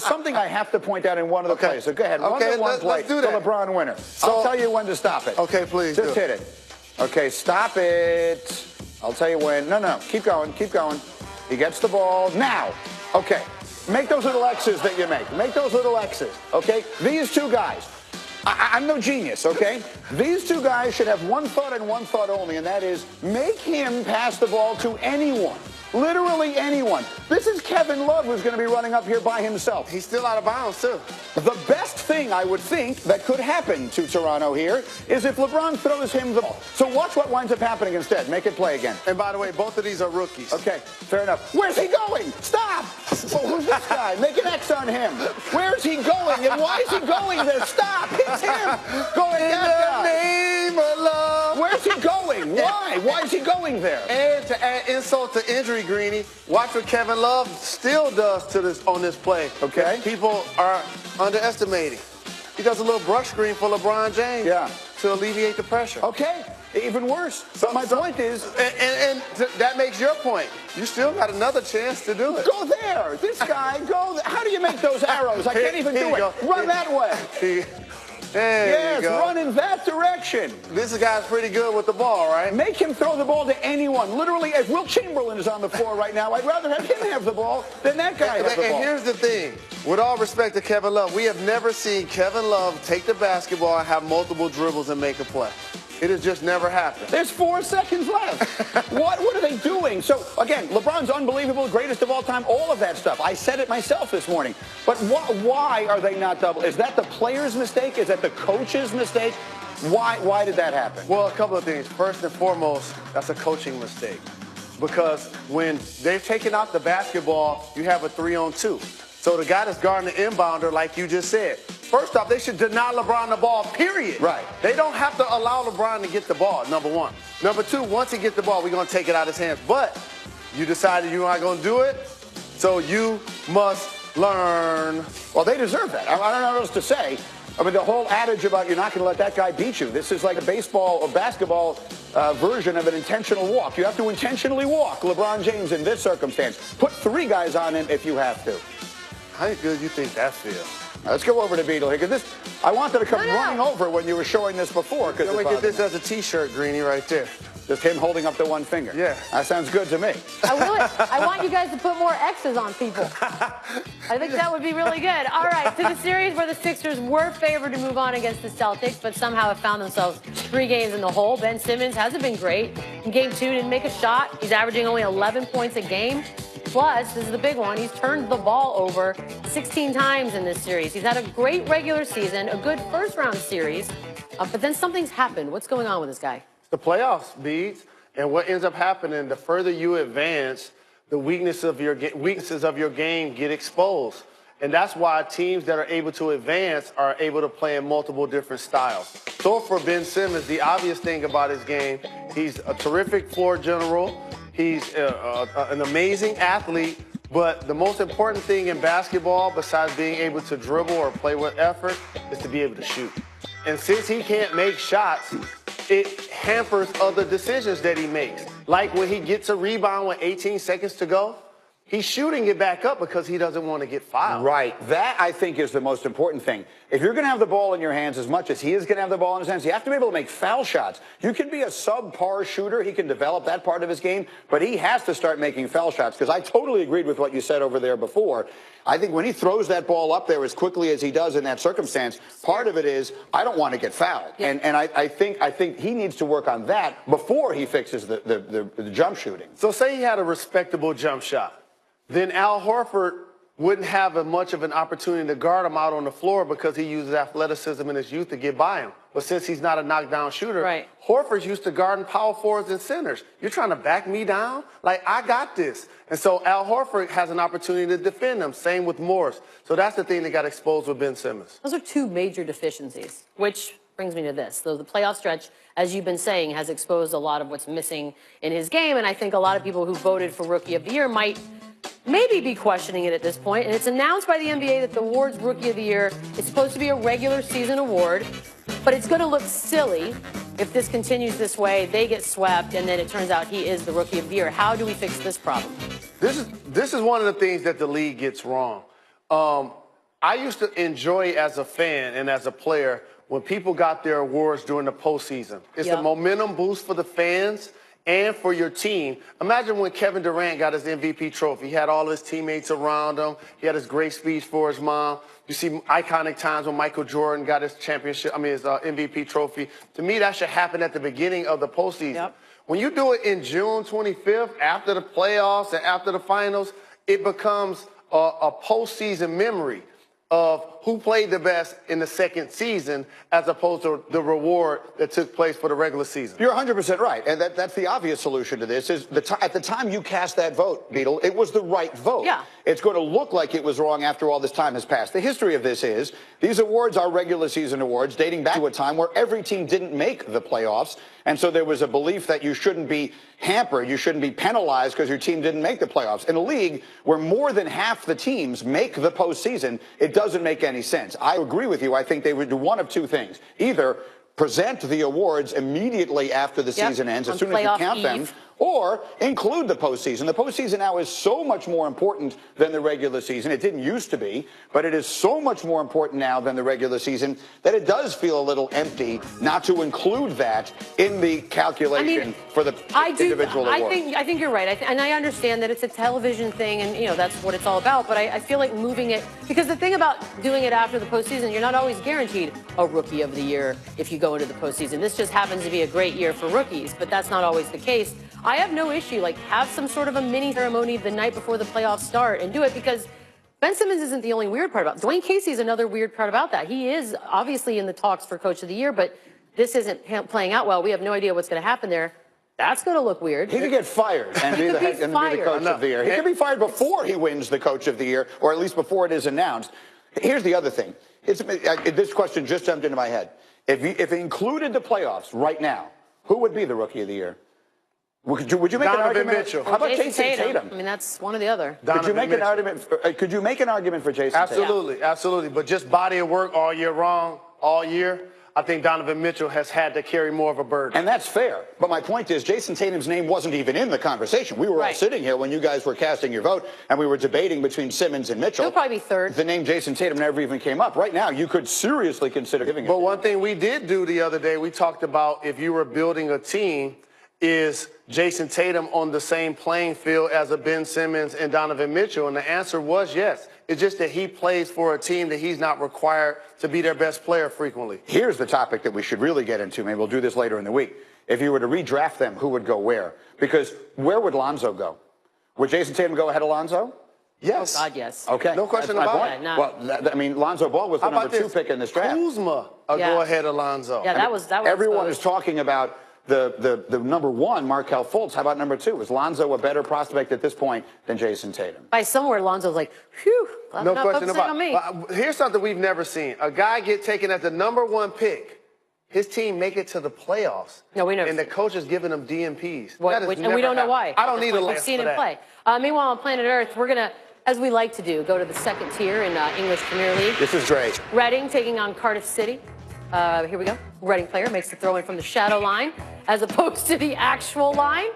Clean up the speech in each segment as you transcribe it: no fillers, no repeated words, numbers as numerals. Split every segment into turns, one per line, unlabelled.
something I have to point out in one of the plays. So go ahead.
Okay,
one play.
let's do that.
The LeBron winner. So, I'll tell you when to stop it.
Okay, please.
Just hit it. Okay, stop it. I'll tell you when. No. Keep going. Keep going. He gets the ball now. Okay. Make those little X's that you make. Make those little X's. Okay. These two guys. I'm no genius, okay? These two guys should have one thought and one thought only, and that is make him pass the ball to anyone. Literally anyone. This is Kevin Love who's going to be running up here by himself.
He's still out of bounds, too.
The best thing I would think that could happen to Toronto here is if LeBron throws him the ball. So watch what winds up happening instead. Make it play again.
And by the way, both of these are rookies.
Okay, fair enough. Where's he going? Stop! Oh, who's this guy? Make an X on him. Where's he going? And why is he going there? Stop! It's him! Going
in the name of love.
Where's he going? Why? Why is he going there?
And to add insult to injury, Greeny, watch what Kevin Love still does to this on this play.
Okay.
People are underestimating. He does a little brush screen for LeBron James.
Yeah.
To alleviate the pressure.
Okay. Even worse. So my point is,
and that makes your point. You still got another chance to do it.
Go there. This guy, go there. How do you make those arrows? I can't even do it. Run that way.
There you go.
Run in that direction.
This guy's pretty good with the ball, right?
Make him throw the ball to anyone. Literally, if Will Chamberlain is on the floor right now, I'd rather have him have the ball than that guy have the ball.
And here's the thing. With all respect to Kevin Love, we have never seen Kevin Love take the basketball and have multiple dribbles and make a play. It has just never happened.
There's 4 seconds left. What are they doing? So, again, LeBron's unbelievable, greatest of all time, all of that stuff. I said it myself this morning. But why are they not double? Is that the player's mistake? Is that the coach's mistake? Why did that happen?
Well, a couple of things. First and foremost, that's a coaching mistake. Because when they've taken out the basketball, you have a 3-on-2. So the guy that's guarding the inbounder, like you just said, first off, they should deny LeBron the ball, period.
Right.
They don't have to allow LeBron to get the ball, number one. Number two, once he gets the ball, we're going to take it out of his hands. But you decided you're not going to do it, so you must learn.
Well, they deserve that. I don't know what else to say. I mean, the whole adage about you're not going to let that guy beat you. This is like a baseball or basketball version of an intentional walk. You have to intentionally walk LeBron James in this circumstance. Put 3 guys on him if you have to.
How good do you think that feels?
Let's go over to Beetle here, because I wanted to come running over when you were showing this before.
Let me get this as a T-shirt, Greeny, right there.
Just him holding up the one finger.
Yeah.
That sounds good to me.
I want you guys to put more X's on people. I think that would be really good. All right, to the series where the Sixers were favored to move on against the Celtics, but somehow have found themselves 3 games in the hole. Ben Simmons hasn't been great. In Game 2, didn't make a shot. He's averaging only 11 points a game. Plus, this is the big one, he's turned the ball over 16 times in this series. He's had a great regular season, a good first-round series, but then something's happened. What's going on with this guy?
The playoffs, Beads, and what ends up happening, the further you advance, the weaknesses of your game get exposed. And that's why teams that are able to advance are able to play in multiple different styles. So for Ben Simmons, the obvious thing about his game, he's a terrific floor general. He's an amazing athlete, but the most important thing in basketball, besides being able to dribble or play with effort, is to be able to shoot. And since he can't make shots, it hampers other decisions that he makes. Like when he gets a rebound with 18 seconds to go, he's shooting it back up because he doesn't want to get fouled.
Right. That, I think, is the most important thing. If you're going to have the ball in your hands as much as he is going to have the ball in his hands, you have to be able to make foul shots. You can be a subpar shooter. He can develop that part of his game, but he has to start making foul shots, because I totally agreed with what you said over there before. I think when he throws that ball up there as quickly as he does in that circumstance, part of it is, I don't want to get fouled. Yeah. And I think he needs to work on that before he fixes the jump shooting.
So say he had a respectable jump shot. Then Al Horford wouldn't have as much of an opportunity to guard him out on the floor because he uses athleticism in his youth to get by him. But since he's not a knockdown shooter,
right,
Horford's used to guarding power forwards and centers. You're trying to back me down? Like, I got this. And so Al Horford has an opportunity to defend him. Same with Morris. So that's the thing that got exposed with Ben Simmons.
Those are 2 major deficiencies, which brings me to this. So the playoff stretch, as you've been saying, has exposed a lot of what's missing in his game. And I think a lot of people who voted for Rookie of the Year might maybe be questioning it at this point. And it's announced by the NBA that the award's Rookie of the Year is supposed to be a regular season award, but it's going to look silly if this continues this way, they get swept, and then it turns out he is the Rookie of the Year. How do we fix this problem?
This is one of the things that the league gets wrong. I used to enjoy as a fan and as a player when people got their awards during the postseason. It's a momentum boost for the fans and for your team. Imagine when Kevin Durant got his MVP trophy. He had all his teammates around him. He had his great speech for his mom. You see iconic times when Michael Jordan got his his MVP trophy. To me, that should happen at the beginning of the postseason. When you do it in June 25th, after the playoffs and after the finals, it becomes a postseason memory of who played the best in the second season as opposed to the reward that took place for the regular season.
You're 100% right. And that's the obvious solution to this is at the time you cast that vote, Beetle, it was the right vote.
Yeah.
It's going to look like it was wrong after all this time has passed. The history of this is these awards are regular season awards dating back to a time where every team didn't make the playoffs. And so there was a belief that you shouldn't be hampered, you shouldn't be penalized because your team didn't make the playoffs. In a league where more than half the teams make the postseason, it doesn't make any sense. I agree with you. I think they would do one of two things. Either present the awards immediately after the season ends, as soon as you count them, or include the postseason. The postseason now is so much more important than the regular season. It didn't used to be, but it is so much more important now than the regular season that it does feel a little empty not to include that in the calculation for the individual awards.
I think you're right. And I understand that it's a television thing and, you know, that's what it's all about. But I feel like moving it, because the thing about doing it after the postseason, you're not always guaranteed a Rookie of the Year if you go into the postseason. This just happens to be a great year for rookies, but that's not always the case. I have no issue, like, have some sort of a mini ceremony the night before the playoffs start and do it, because Ben Simmons isn't the only weird part about it. Dwayne Casey is another weird part about that. He is obviously in the talks for Coach of the Year, but this isn't playing out well. We have no idea what's going to happen there. That's going to look weird.
He could get fired and be the Coach of the Year. He could be fired before he wins the Coach of the Year, or at least before it is announced. Here's the other thing. This question just jumped into my head. If he included the playoffs right now, who would be the Rookie of the Year? Would you make an argument?
Mitchell.
How about Jason Tatum?
I mean, that's one or the other.
Could you make an argument? Could you make an argument for Jason Tatum?
Absolutely, absolutely. But just body of work all year long, all year, I think Donovan Mitchell has had to carry more of a burden.
And that's fair. But my point is, Jason Tatum's name wasn't even in the conversation. We were all sitting here when you guys were casting your vote, and we were debating between Simmons and Mitchell.
He'll probably be third.
The name Jason Tatum never even came up. Right now, you could seriously consider giving it.
But one thing we did do the other day, we talked about if you were building a team, is Jason Tatum on the same playing field as a Ben Simmons and Donovan Mitchell? And the answer was yes. It's just that he plays for a team that he's not required to be their best player frequently.
Here's the topic that we should really get into. Maybe we'll do this later in the week. If you were to redraft them, who would go where? Because where would Lonzo go? Would Jason Tatum go ahead of Lonzo?
Yes.
Oh, God, yes.
Okay.
No question
That's
about it.
No.
Well, I mean, Lonzo Ball was the number 2 pick in this draft.
Kuzma go ahead of Lonzo.
Yeah, that was
everyone is talking about the number 1, Markelle Fultz. How about number 2? Is Lonzo a better prospect at this point than Jason Tatum?
By somewhere, Lonzo's like, whew,
no question about
it.
Here's something we've never seen. A guy get taken at the number 1 pick. His team make it to the playoffs.
No, we never.
And the coach is giving them DMPs.
And we don't know why.
I don't need a list.
We've seen him play. Meanwhile, on planet Earth, we're going to, as we like to do, go to the second tier in English Premier League.
This is great.
Reading taking on Cardiff City. Here we go. Reading player makes the throw in from the shadow line as opposed to the actual line.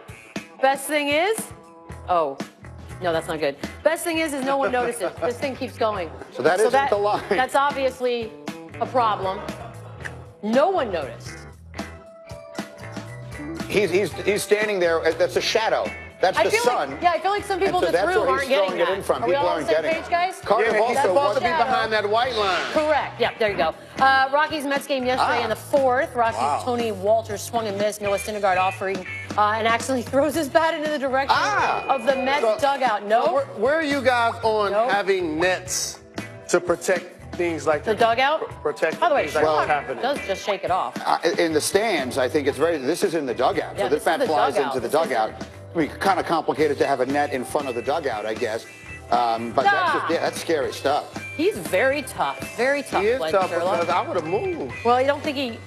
Best thing is, no, that's not good. Best thing is no one notices. This thing keeps going.
So that isn't the line.
That's obviously a problem. No one noticed.
He's standing there. That's a shadow. That's the sun.
I feel like some people in this room aren't getting that.
In from.
Are we all on the same page, guys?
Cardiff
he's supposed to be behind that white line.
Correct. Yeah, there you go. Rockies Mets game yesterday in the 4th. Rockies Tony Walters swung and missed. Noah Syndergaard offering and actually throws his bat into the direction of the Mets dugout. No.
Where are you guys on having nets to protect things like
the dugout?
Protect.
By the way,
happening.
Does just shake it off.
In the stands, I think it's this is in the dugout.
Yeah,
so this bat flies into the dugout. I mean, kind of complicated to have a net in front of the dugout, I guess. But that's scary stuff.
He's very tough. Very tough.
He is tough because I would have moved.
Well, I don't think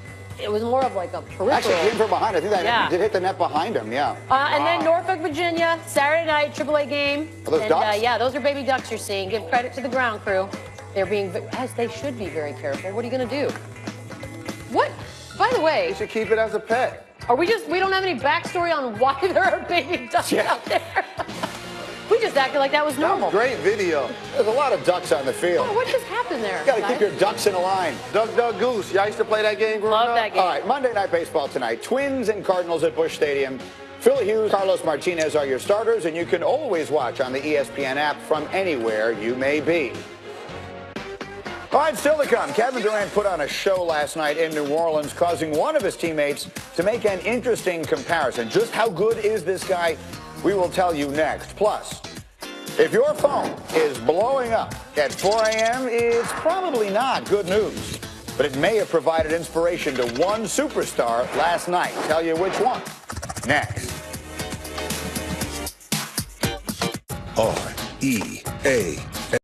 it was more of like a peripheral.
Actually, came from behind. I think that did hit the net behind him,
And then Norfolk, Virginia, Saturday night, AAA game.
Are those ducks?
Yeah, those are baby ducks you're seeing. Give credit to the ground crew. They're being, as they should be, very careful. What are you going to do? What? By the way.
You should keep it as a pet.
We don't have any backstory on why there are baby ducks out there. We just acted like that was normal.
Great video.
There's a lot of ducks on the field.
What just happened there?
You got to keep your ducks in a line.
Duck, duck, goose. Y'all used to play that game growing up?
Love that game.
All right, Monday Night Baseball tonight. Twins and Cardinals at Busch Stadium. Phil Hughes, Carlos Martinez are your starters, and you can always watch on the ESPN app from anywhere you may be. All right, still to come. Kevin Durant put on a show last night in New Orleans, causing one of his teammates to make an interesting comparison. Just how good is this guy? We will tell you next. Plus, if your phone is blowing up at 4 a.m., it's probably not good news. But it may have provided inspiration to one superstar last night. Tell you which one. Next.
R-E-A